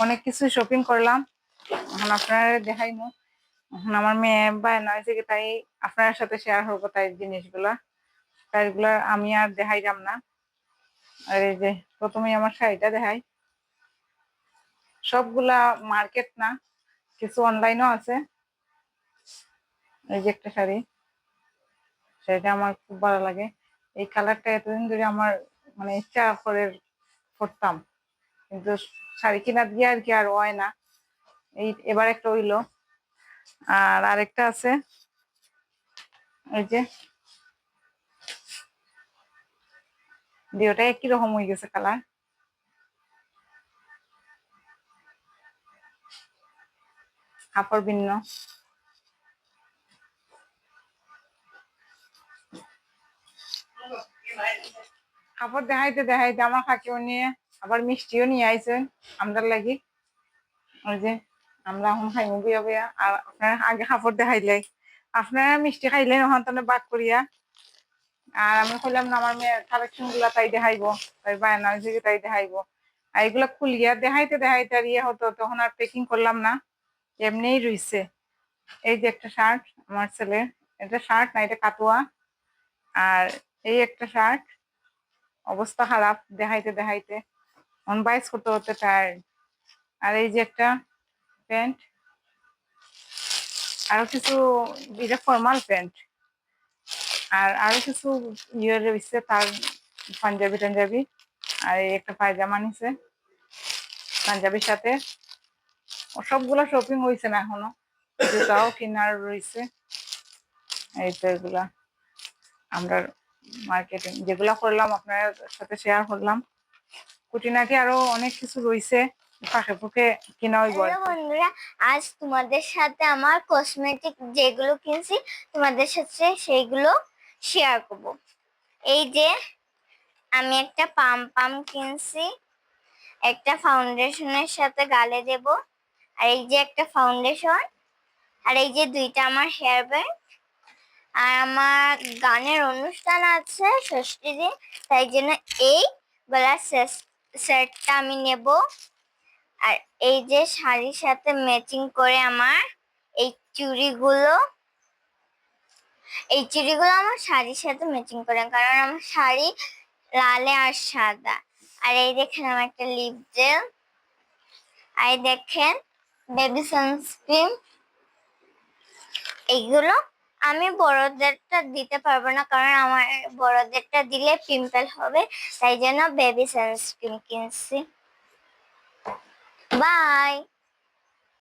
অনেক কিছু শপিং করলাম, এখন আপনারা দেখাইমু। এখন আমার মেয়ে বায়না হয়েছে কি, তাই আপনার সাথে শেয়ার করবো তাই জিনিসগুলা। শাড়িগুলা আমি আর দেখাইলাম না। আর এই যে প্রথমেই আমার শাড়িটা দেখাই। সবগুলা মার্কেট না, কিছু অনলাইনও আছে। এই যে একটা শাড়ি, সেটা আমার খুব ভালো লাগে। এই কালারটা এতদিন ধরে আমার মানে ইচ্ছা করে পরতাম, কিন্তু শাড়ি কিনা দিয়ে আর কি আর হয় না। এবার একটা হইলো, আর আরেকটা আছে এই যে, দুটোটা একই রকম হয়ে গেছে কালার। কাপড় ভিন্ন। কাপড় দেখাইতে দেখাইতে আমার কাকিও নিয়ে আবার মিষ্টিও নিয়ে আইছে আমরার লাগি। ওই যে আমরা এখন খাইমু বিয়া বিয়া, আর আপনারা আগে কাপড় দেখাইলাই, আপনারা মিষ্টি খাইলেন ওখান তো বাদ করিয়া। আর আমি কইলাম না আমার মেয়ের কালেকশন গুলা তাই দেখাইবো, তাই বায়না হয়েছে কি তাই দেখাইবো। আর এগুলা খুলিয়া দেখাইতে দেখাইতে আর ইয়ে হতো, তখন আর প্যাকিং করলাম না, এমনিই রইছে। এই যে একটা শার্ট আমার ছেলে, এটা শার্ট না, এটা কাতুয়া। আর এই একটা শার্ট, অবস্থা খারাপ দেখাইতে দেখাইতে, অন বাইস করতে করতে টায়ার্ড। আর এই যে একটা প্যান্ট, আরো কিছু এটা ফর্মাল প্যান্ট, আর আরো কিছু ইয়ে রয়েছে তার, পাঞ্জাবি টাঞ্জাবি। আর এই একটা পায়জামা নিছে পাঞ্জাবির সাথে। সবগুলা শপিং হয়েছে না এখনো, জুতাও কিনার রয়েছে। এই তো এগুলা আমরা মার্কেটিং যেগুলা করলাম আপনার সাথে শেয়ার করলাম। খুঁটিনাটি আরো অনেক কিছু রয়েছে, ফাঁকে ফুঁকে কিনা হইব। বন্ধুরা, আজ তোমাদের সাথে আমার কসমেটিক যেগুলো কিনছি তোমাদের সাথে সেইগুলো শেয়ার করব। এই যে আমি একটা পাম কিনছি, একটা ফাউন্ডেশনের সাথে গালে দেব। আর এই যে একটা ফাউন্ডেশন, আর এই যে দুইটা আমার হেয়ার ব্যান্ড। আর আমার গানের অনুষ্ঠান আছে ষষ্ঠী দিন, তাই জন্য এই গলার সেটটা আমি নেব। আর এই যে শাড়ির সাথে ম্যাচিং করে আমার এই চুড়িগুলো, আমার শাড়ির সাথে ম্যাচিং করে, কারণ আমার শাড়ি লালে আর সাদা। আর এই দেখেন আমার একটা লিপ জেল, আর দেখেন বেবি সানস্ক্রিন। এইগুলো আমি বড়দেরটা দিতে পারবো না, কারণ আমার বড়দেরটা দিলে পিম্পল হবে, তাই জন্য বেবি সানস্ক্রিন কিনছি। বাই।